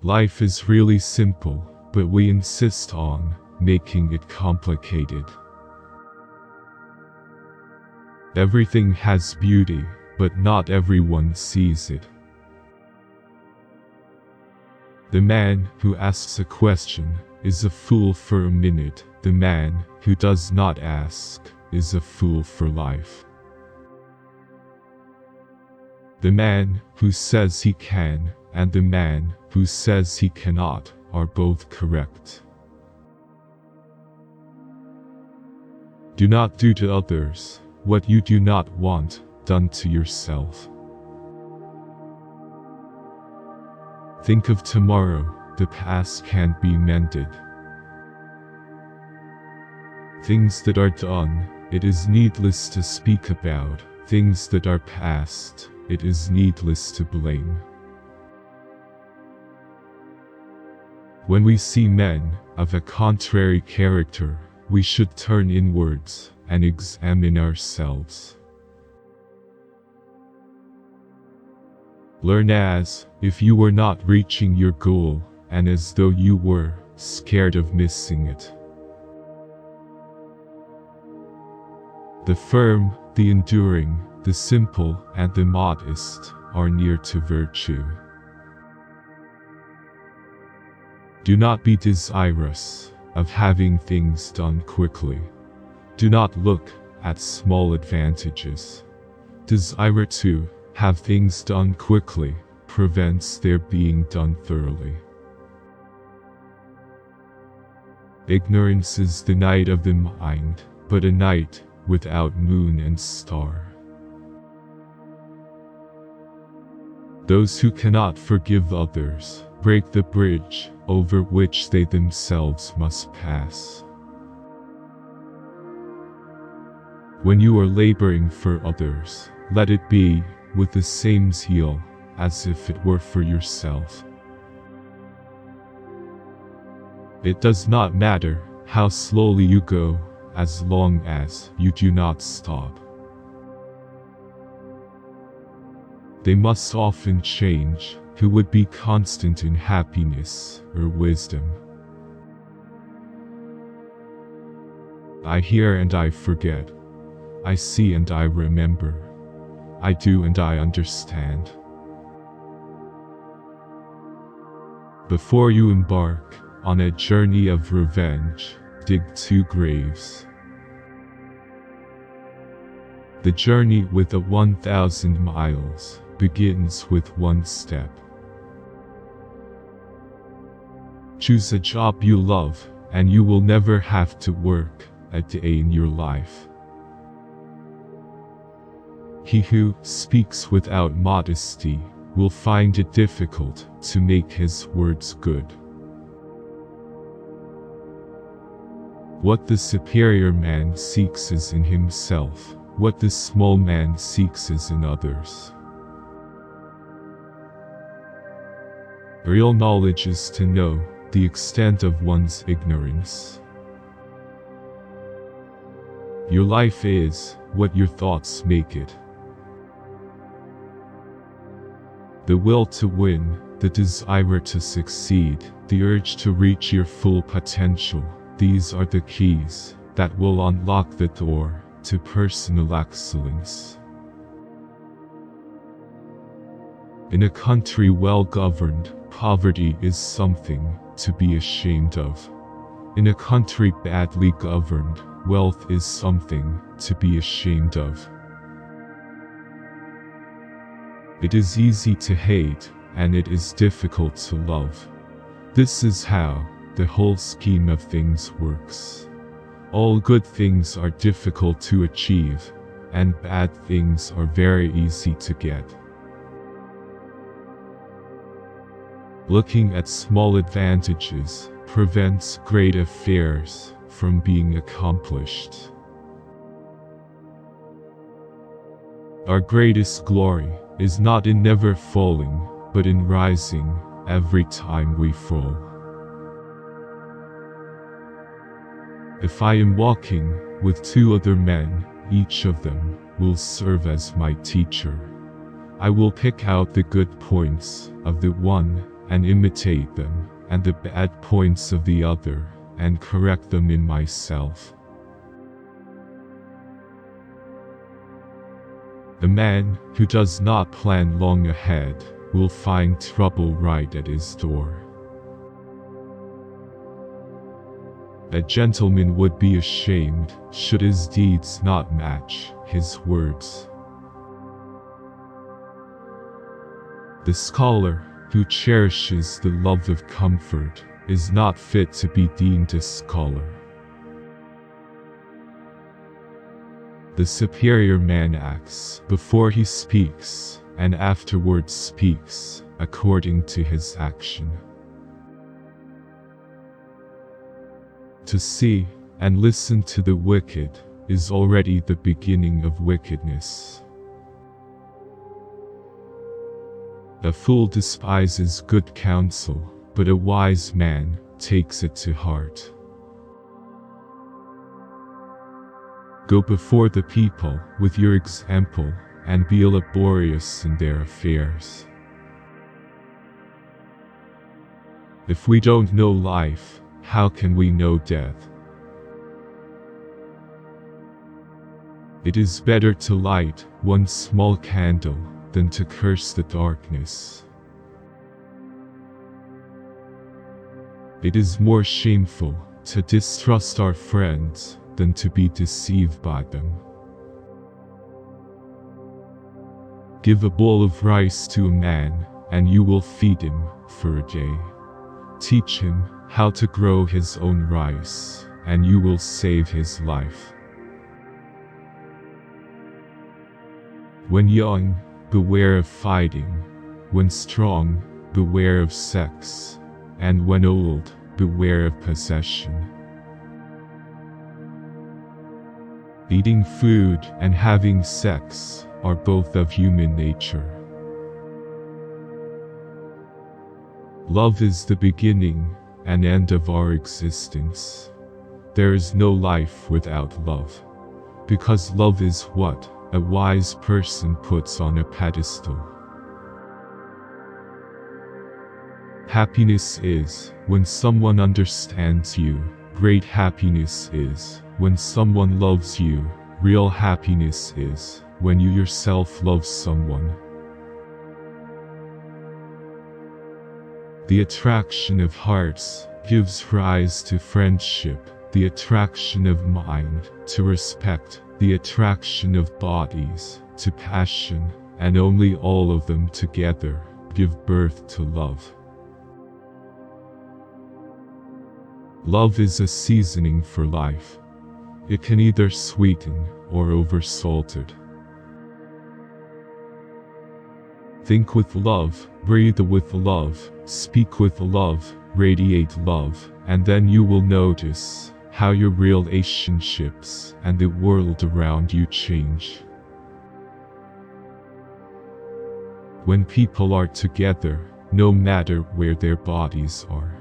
Life is really simple, but we insist on making it complicated. Everything has beauty, but not everyone sees it. The man who asks a question is a fool for a minute. The man who does not ask is a fool for life. The man who says he can and the man who says he cannot are both correct. Do not do to others what you do not want done to yourself. Think of tomorrow, the past can't be mended. Things that are done, it is needless to speak about. Things that are past, it is needless to blame. When we see men of a contrary character, we should turn inwards and examine ourselves. Learn as if you were not reaching your goal and as though you were scared of missing it. The firm, the enduring, the simple, and the modest are near to virtue. Do not be desirous of having things done quickly. Do not look at small advantages. Desire to have things done quickly prevents their being done thoroughly. Ignorance is the night of the mind, but a night without moon and star. Those who cannot forgive others break the bridge over which they themselves must pass. When you are laboring for others, let it be with the same zeal as if it were for yourself. It does not matter how slowly you go, as long as you do not stop. They must often change who would be constant in happiness or wisdom. I hear and I forget. I see and I remember. I do and I understand. Before you embark on a journey of revenge, dig 2 graves. The journey with 1,000 miles begins with 1 step. Choose a job you love, and you will never have to work a day in your life. He who speaks without modesty will find it difficult to make his words good. What the superior man seeks is in himself. What the small man seeks is in others. Real knowledge is to know the extent of one's ignorance. Your life is what your thoughts make it. The will to win, the desire to succeed, the urge to reach your full potential, these are the keys that will unlock the door to personal excellence. In a country well governed, poverty is something to be ashamed of. In a country badly governed, wealth is something to be ashamed of. It is easy to hate, and it is difficult to love. This is how the whole scheme of things works. All good things are difficult to achieve, and bad things are very easy to get. Looking at small advantages prevents great affairs from being accomplished. Our greatest glory is not in never falling, but in rising every time we fall. If I am walking with 2 other men, each of them will serve as my teacher. I will pick out the good points of the one and imitate them, and the bad points of the other, and correct them in myself. The man who does not plan long ahead will find trouble right at his door. A gentleman would be ashamed should his deeds not match his words. The scholar who cherishes the love of comfort is not fit to be deemed a scholar. The superior man acts before he speaks, and afterwards speaks according to his action. To see and listen to the wicked is already the beginning of wickedness. A fool despises good counsel, but a wise man takes it to heart. Go before the people with your example, and be laborious in their affairs. If we don't know life, how can we know death? It is better to light one small candle than to curse the darkness. It is more shameful to distrust our friends than to be deceived by them. Give a bowl of rice to a man, and you will feed him for a day. Teach him how to grow his own rice, and you will save his life. When young, beware of fighting. When strong, beware of sex. And when old, beware of possession. Eating food and having sex are both of human nature. Love is the beginning and end of our existence. There is no life without love, because love is what a wise person puts on a pedestal. Happiness is when someone understands you. Great happiness is when someone loves you. Real happiness is when you yourself love someone. The attraction of hearts gives rise to friendship, the attraction of mind to respect, the attraction of bodies to passion, and only all of them together give birth to love. Love is a seasoning for life. It can either sweeten or oversalt it. Think with love, breathe with love, speak with love, radiate love, and then you will notice how your relationships and the world around you change. When people are together, no matter where their bodies are,